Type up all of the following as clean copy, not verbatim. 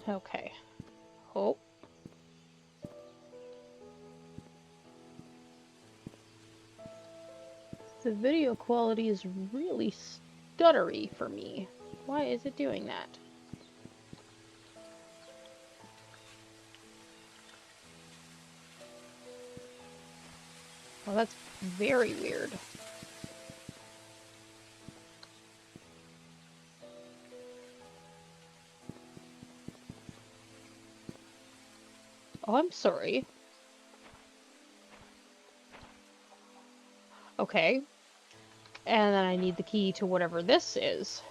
Okay. Oh. The video quality is really stuttery for me. Why is it doing that? Well, that's very weird. Oh, I'm sorry. Okay. And then I need the key to whatever this is.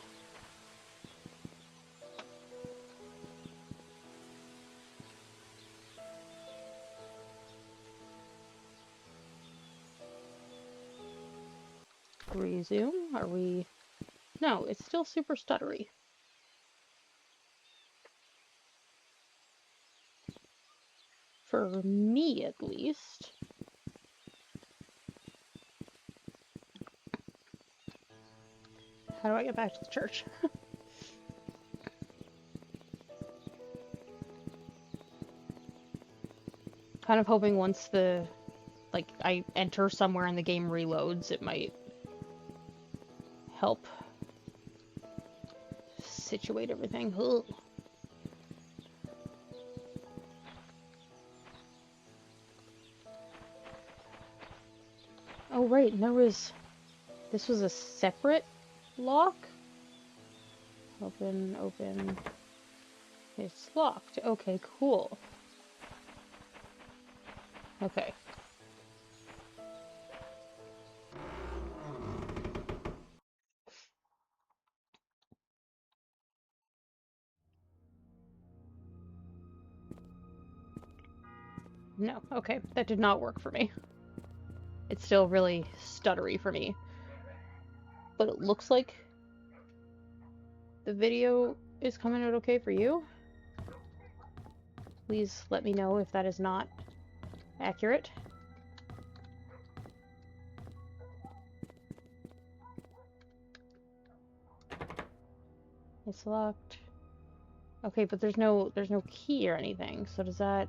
Resume? Are we... No, it's still super stuttery. For me, at least. How do I get back to the church? Kind of hoping once the... like, I enter somewhere and the game reloads, it might help situate everything. Ugh. Oh, right, and there was... This was a separate lock? Open, open... It's locked. Okay, cool. Okay. No, okay, that did not work for me. It's still really stuttery for me. But it looks like the video is coming out okay for you. Please let me know if that is not accurate. It's locked. Okay, but there's no key or anything, so does that...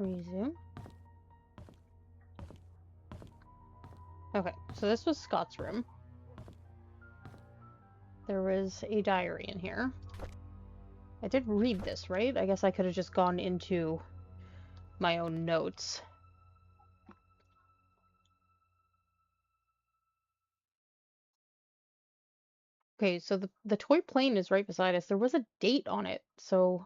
Resume. Okay, so this was Scott's room. There was a diary in here. I did read this, right? I guess I could have just gone into my own notes. Okay, so the toy plane is right beside us. There was a date on it, so...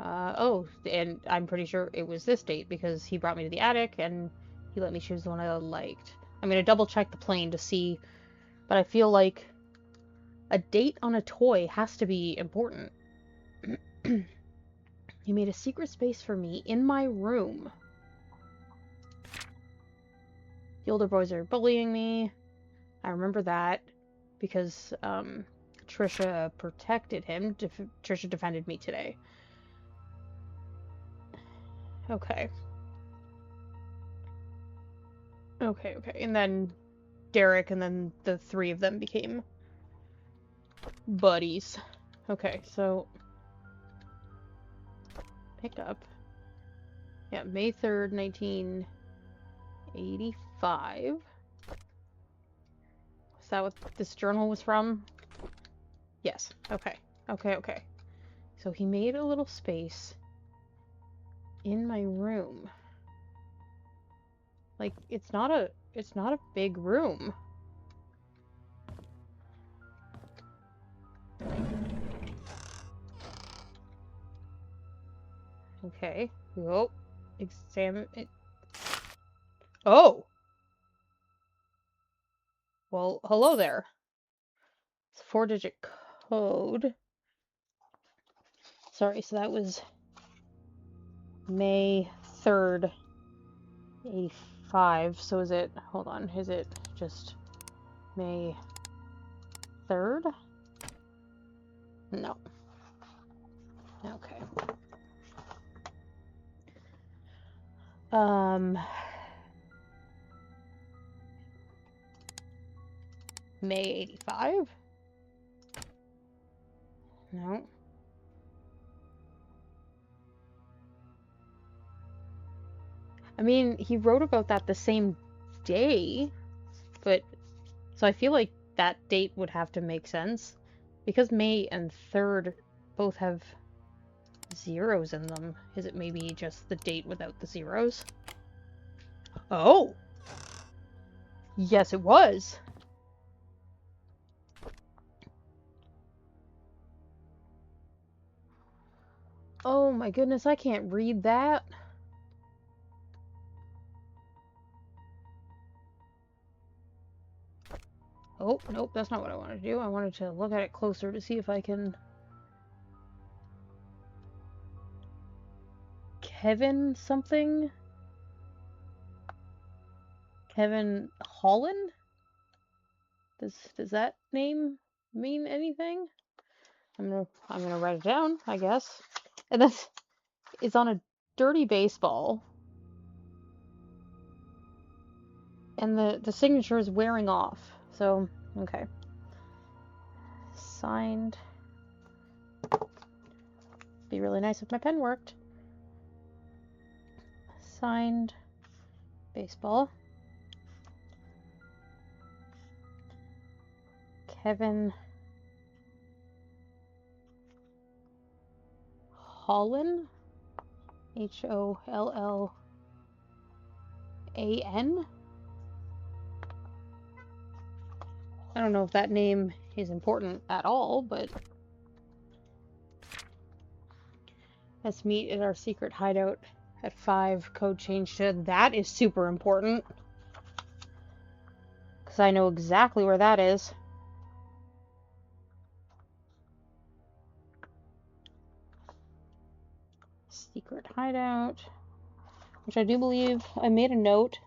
oh, and I'm pretty sure it was this date because he brought me to the attic and he let me choose the one I liked. I'm gonna double check the plane to see, but I feel like a date on a toy has to be important. He made a secret space for me in my room. The older boys are bullying me. I remember that because Trisha protected him. Trisha defended me today. Okay. Okay, okay. And then Derek and then the three of them became buddies. Okay, so pick up. Yeah, May 3rd, 1985. Is that what this journal was from? Yes. Okay. Okay, okay. So he made a little space in my room. Like, it's not a big room. Okay. Whoa. Examine it. Oh! Well, hello there. It's a 4-digit code. Sorry, so that was May 3rd, 85. So is it, hold on, is it just May 3rd? No. Okay. May 85? No. I mean, he wrote about that the same day, but so I feel like that date would have to make sense because May and 3rd both have zeros in them. Is it maybe just the date without the zeros? Oh! Yes, it was. Oh my goodness, I can't read that. Oh, nope, that's not what I wanted to do. I wanted to look at it closer to see if I can... Kevin something? Kevin Holland? Does that name mean anything? I'm gonna write it down, I guess. And it's on a dirty baseball. And the signature is wearing off. So, okay. Signed. Be really nice if my pen worked. Signed baseball. Kevin Holland. Hollan. I don't know if that name is important at all, but let's meet at our secret hideout at 5. Code change to that is super important. Because I know exactly where that is. Secret hideout. Which I do believe I made a note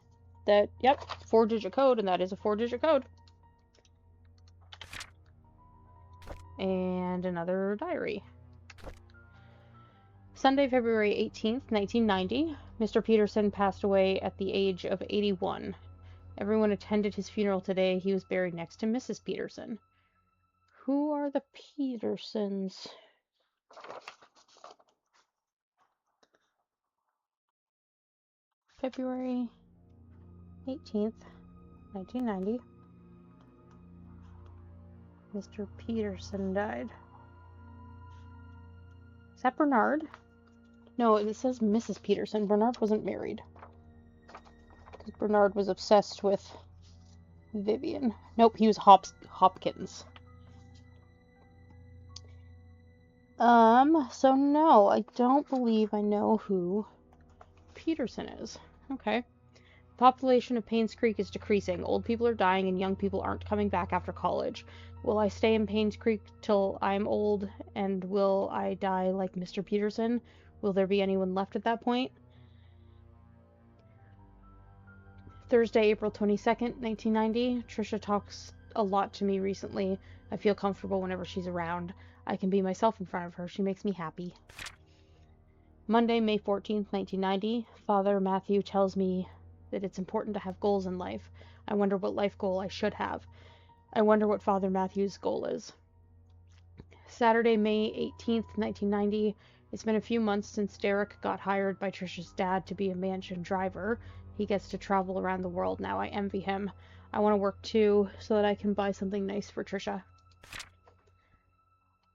that, yep, 4-digit code, and that is a 4-digit code. And another diary. Sunday, February 18th, 1990. Mr. Peterson passed away at the age of 81. Everyone attended his funeral today. He was buried next to Mrs. Peterson. Who are the Petersons? February 18th, 1990. Mr. Peterson died. Is that Bernard? No, it says Mrs. Peterson. Bernard wasn't married. Because Bernard was obsessed with Vivian. Nope, he was Hopkins. So no, I don't believe I know who Peterson is. Okay. The population of Painscreek is decreasing. Old people are dying and young people aren't coming back after college. Will I stay in Painscreek till I'm old, and will I die like Mr. Peterson? Will there be anyone left at that point? Thursday, April 22nd, 1990. Trisha talks a lot to me recently. I feel comfortable whenever she's around. I can be myself in front of her. She makes me happy. Monday, May 14th, 1990. Father Matthew tells me that it's important to have goals in life. I wonder what life goal I should have. I wonder what Father Matthew's goal is. Saturday, May 18th, 1990. It's been a few months since Derek got hired by Trisha's dad to be a mansion driver. He gets to travel around the world now. I envy him. I want to work too, so that I can buy something nice for Trisha.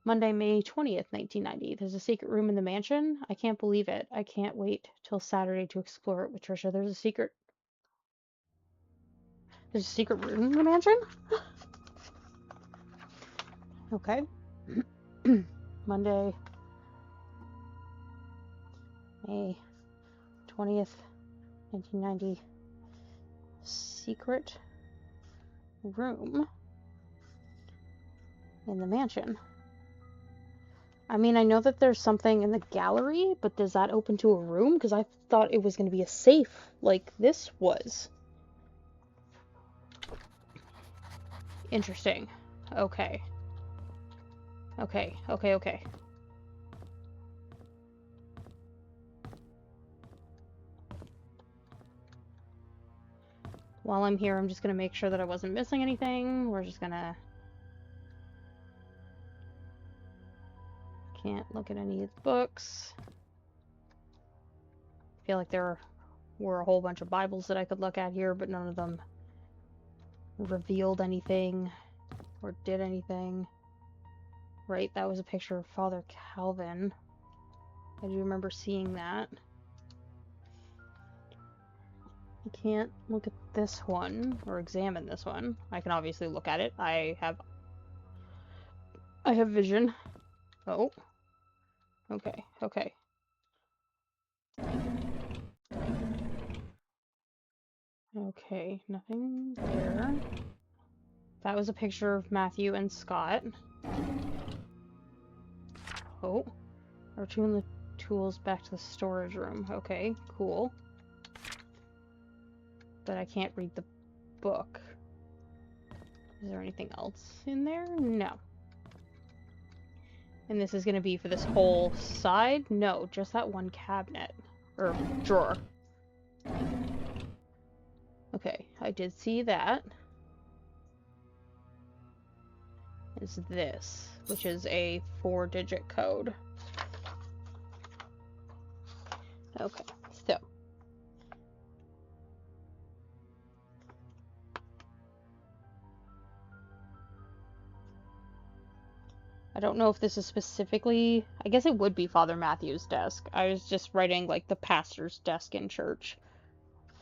Monday, May 20th, 1990. There's a secret room in the mansion. I can't believe it. I can't wait till Saturday to explore it with Trisha. There's a secret room in the mansion? Okay. Monday, May 20th, 1990. Secret room in the mansion. I mean, I know that there's something in the gallery, but does that open to a room? Because I thought it was going to be a safe like this was. Interesting. Okay. Okay. while I'm here, I'm just gonna make sure that I wasn't missing anything. We're just gonna... Can't look at any of the books. I feel like there were a whole bunch of Bibles that I could look at here, but none of them revealed anything or did anything. Right, that was a picture of Father Calvin. I do remember seeing that. I can't look at this one or examine this one. I can obviously look at it. I have vision. Oh. Okay, okay. Okay, nothing there. That was a picture of Matthew and Scott. Oh. Return the tools back to the storage room. Okay, cool. But I can't read the book. Is there anything else in there? No. And this is going to be for this whole side? No, just that one cabinet. Or drawer. Okay, I did see that. Is this, which is a 4-digit code. Okay, so. I don't know if this is specifically, I guess it would be Father Matthew's desk. I was just writing like the pastor's desk in church.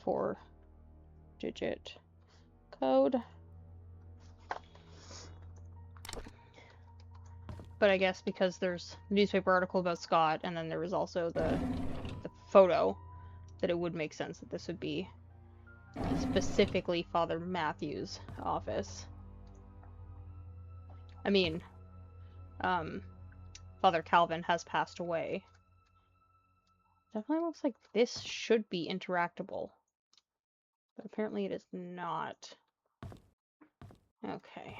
4-digit code. But I guess because there's a newspaper article about Scott, and then there was also the photo, that it would make sense that this would be specifically Father Matthew's office. I mean, Father Calvin has passed away. Definitely looks like this should be interactable. But apparently it is not. Okay.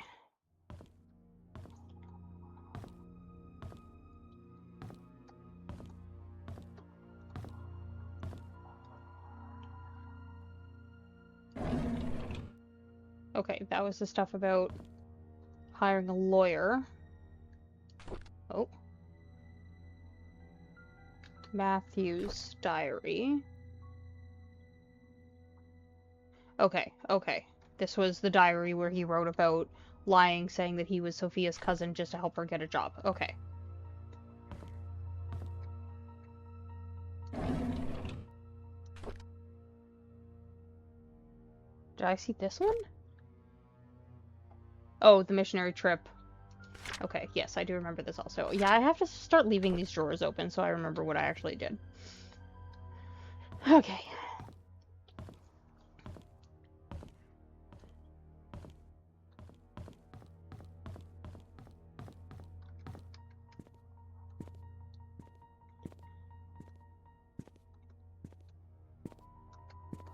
Okay, that was the stuff about hiring a lawyer. Oh. Matthew's diary. Okay, okay. This was the diary where he wrote about lying, saying that he was Sophia's cousin just to help her get a job. Okay. Did I see this one? Oh, the missionary trip. Okay, yes, I do remember this also. Yeah, I have to start leaving these drawers open so I remember what I actually did. Okay.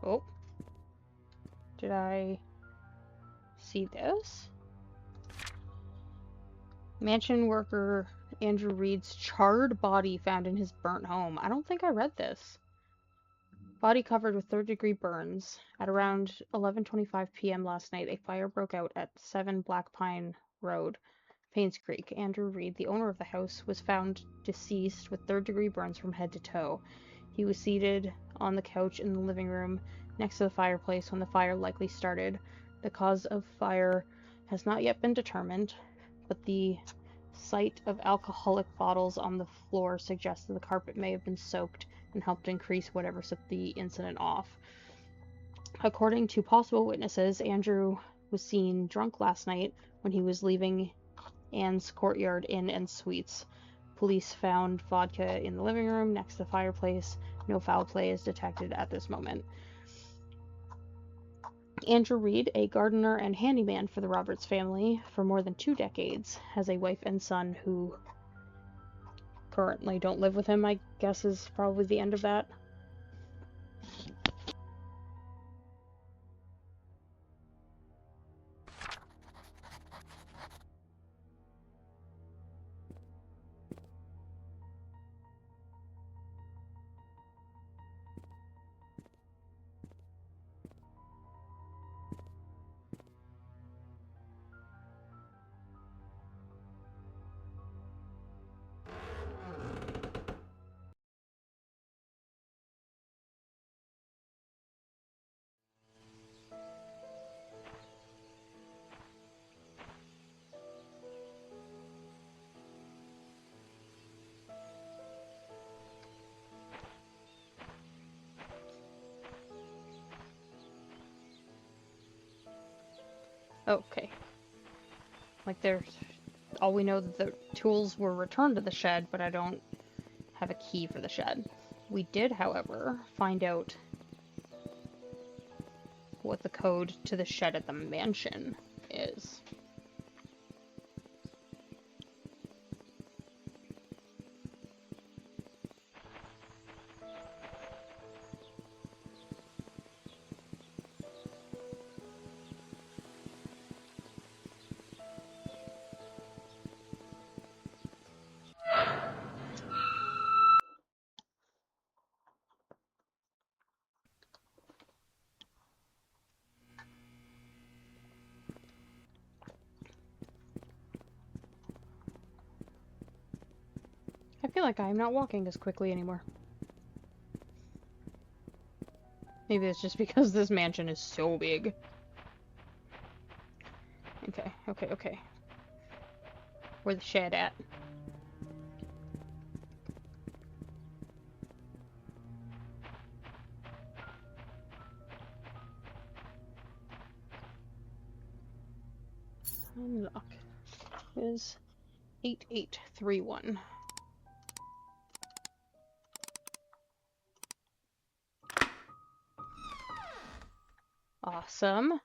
Oh. Did I see this? Mansion worker Andrew Reed's charred body found in his burnt home. I don't think I read this. Body covered with third-degree burns. At around 11:25 p.m. last night, a fire broke out at 7 Black Pine Road, Painscreek. Andrew Reed, the owner of the house, was found deceased with third-degree burns from head to toe. He was seated on the couch in the living room next to the fireplace when the fire likely started. The cause of fire has not yet been determined, but the sight of alcoholic bottles on the floor suggests that the carpet may have been soaked and helped increase whatever set the incident off. According to possible witnesses, Andrew was seen drunk last night when he was leaving Anne's Courtyard Inn and Suites. Police found vodka in the living room next to the fireplace. No foul play is detected at this moment. Andrew Reed, a gardener and handyman for the Roberts family for more than 2 decades, has a wife and son who currently don't live with him, I guess is probably the end of that. Okay. Like, there's... All we know that the tools were returned to the shed, but I don't have a key for the shed. We did, however, find out what the code to the shed at the mansion is. I feel like I'm not walking as quickly anymore. Maybe it's just because this mansion is so big. Okay. Where's the shed at? Unlock is 8831. Awesome.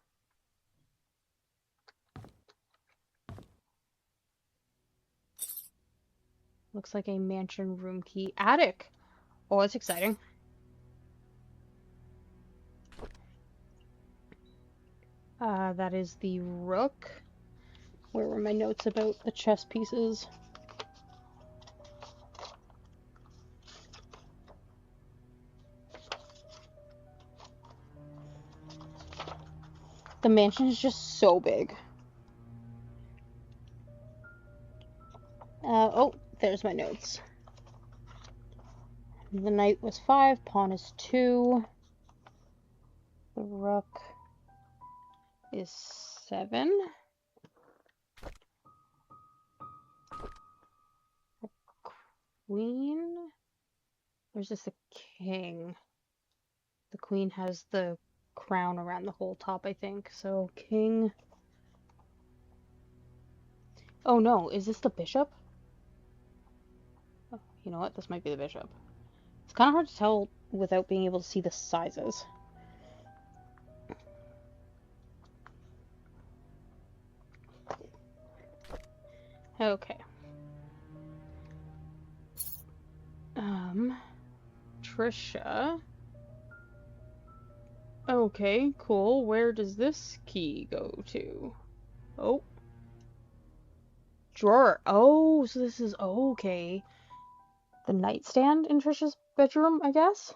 Looks like a mansion room key. Attic! Oh, that's exciting. That is the rook. Where were my notes about the chess pieces? The mansion is just so big. Oh, there's my notes. The knight was 5, pawn is 2. The rook is 7. The queen? There's just a king. The queen has the crown around the whole top, I think. So, king. Oh no, is this the bishop? Oh, you know what? This might be the bishop. It's kind of hard to tell without being able to see the sizes. Okay. Trisha. Okay, cool. Where does this key go to? Oh. Drawer. Oh, so this is... Oh, okay. The nightstand in Trisha's bedroom, I guess?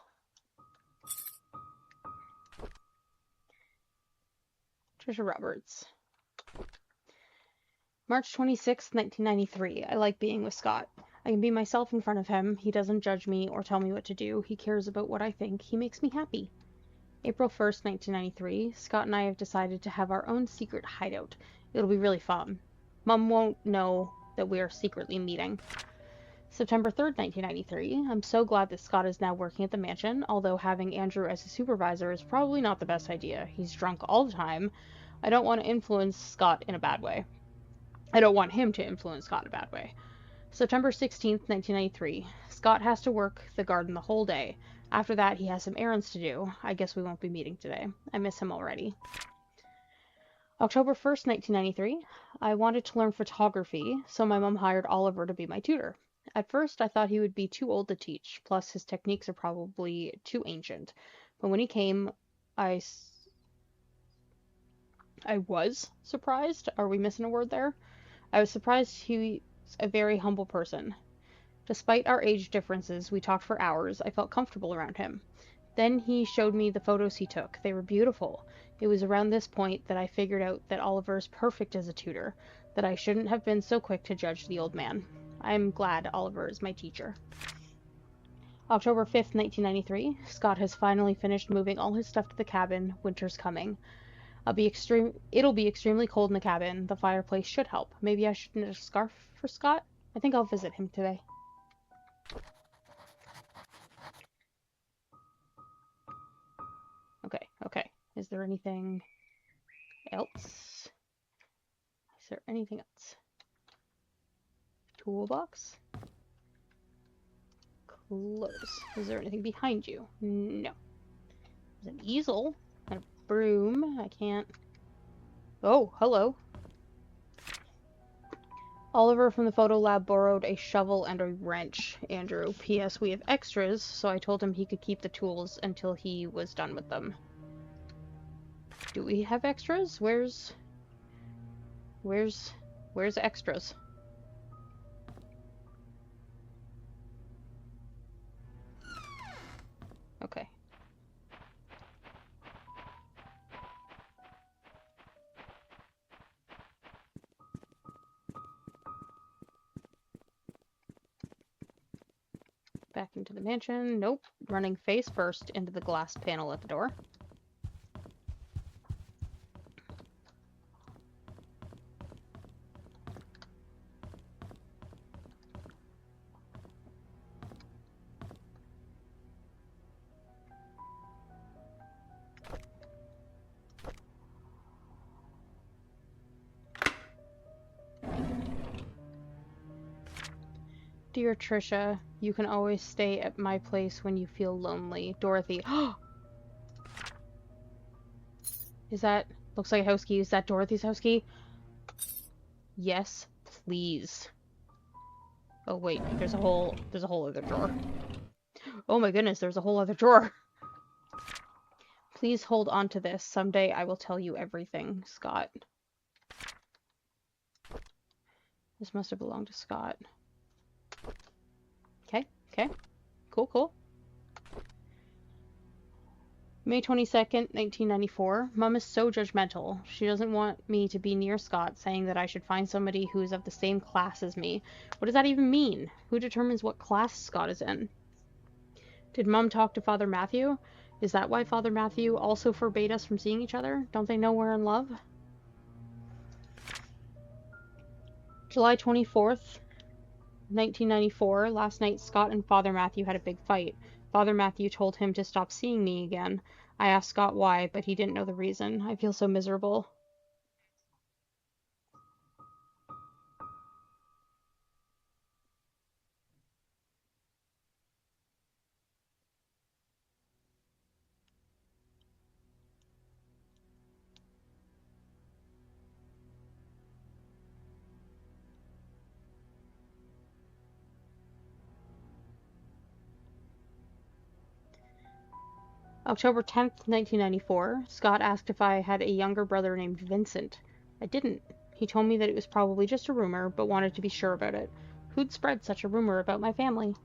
Trisha Roberts. March 26th, 1993. I like being with Scott. I can be myself in front of him. He doesn't judge me or tell me what to do. He cares about what I think. He makes me happy. April 1st, 1993. Scott and I have decided to have our own secret hideout. It'll be really fun. Mom won't know that we are secretly meeting. September 3rd, 1993. I'm so glad that Scott is now working at the mansion, although having Andrew as a supervisor is probably not the best idea. He's drunk all the time. I don't want to influence Scott in a bad way. I don't want him to influence Scott in a bad way. September 16th, 1993. Scott has to work the garden the whole day. After that, he has some errands to do. I guess we won't be meeting today. I miss him already. October 1st, 1993. I wanted to learn photography, so my mom hired Oliver to be my tutor. At first, I thought he would be too old to teach, plus his techniques are probably too ancient. But when he came, I was surprised. Are we missing a word there? I was surprised he's a very humble person. Despite our age differences, we talked for hours. I felt comfortable around him. Then he showed me the photos he took. They were beautiful. It was around this point that I figured out that Oliver is perfect as a tutor, that I shouldn't have been so quick to judge the old man. I'm glad Oliver is my teacher. October 5th, 1993. Scott has finally finished moving all his stuff to the cabin. Winter's coming. It'll be extremely cold in the cabin. The fireplace should help. Maybe I should knit a scarf for Scott? I think I'll visit him today. Okay. Is there anything else? there anything else? Toolbox. Close. Is there anything behind you? No. There's an easel and a broom. I can't... Oh, hello. Oliver from the photo lab borrowed a shovel and a wrench. Andrew. P.S. We have extras, so I told him he could keep the tools until he was done with them. Do we have extras? Where's extras? Okay. Back into the mansion. Nope. Running face first into the glass panel at the door. Dear Trisha, you can always stay at my place when you feel lonely. Dorothy. Is that... Looks like a house key. Is that Dorothy's house key? Yes, please. Oh wait, there's a whole other drawer. Oh my goodness, there's a whole other drawer. Please hold on to this. Someday I will tell you everything, Scott. This must have belonged to Scott. Okay. Cool. May 22nd, 1994. Mom is so judgmental. She doesn't want me to be near Scott, saying that I should find somebody who is of the same class as me. What does that even mean? Who determines what class Scott is in? Did Mom talk to Father Matthew? Is that why Father Matthew also forbade us from seeing each other? Don't they know we're in love? July 24th, 1994. Last night, Scott and Father Matthew had a big fight. Father Matthew told him to stop seeing me again. I asked Scott why, but he didn't know the reason. I feel so miserable. October 10th, 1994. Scott asked if I had a younger brother named Vincent. I didn't. He told me that it was probably just a rumor, but wanted to be sure about it. Who'd spread such a rumor about my family?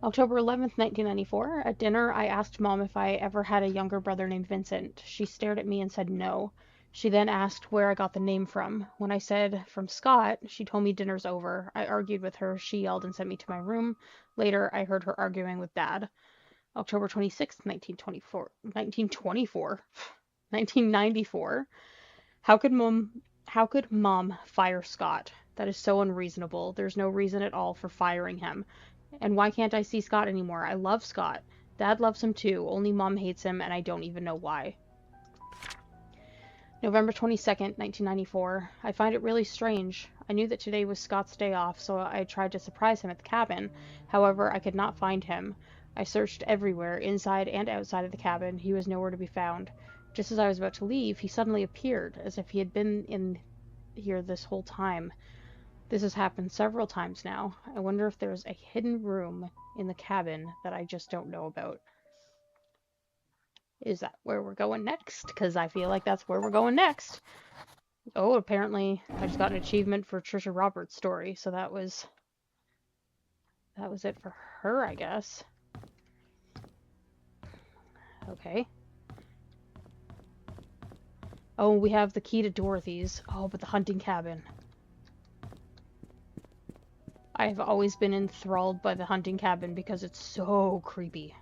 October 11th, 1994. At dinner, I asked Mom if I ever had a younger brother named Vincent. She stared at me and said no. She then asked where I got the name from. When I said from Scott, she told me dinner's over. I argued with her. She yelled and sent me to my room. Later, I heard her arguing with Dad. October 26th, 1994. How could Mom fire Scott? That is so unreasonable. There's no reason at all for firing him. And why can't I see Scott anymore? I love Scott. Dad loves him too, only Mom hates him, and I don't even know why. November 22nd, 1994. I find it really strange. I knew that today was Scott's day off, so I tried to surprise him at the cabin. However, I could not find him. I searched everywhere, inside and outside of the cabin. He was nowhere to be found. Just as I was about to leave, he suddenly appeared, as if he had been in here this whole time. This has happened several times now. I wonder if there's a hidden room in the cabin that I just don't know about. Is that where we're going next? Because I feel like that's where we're going next. Oh, apparently I just got an achievement for Trisha Roberts' story, so that was it for her, I guess. Okay. Oh, we have the key to Dorothy's. Oh, but the hunting cabin. I've always been enthralled by the hunting cabin because it's so creepy.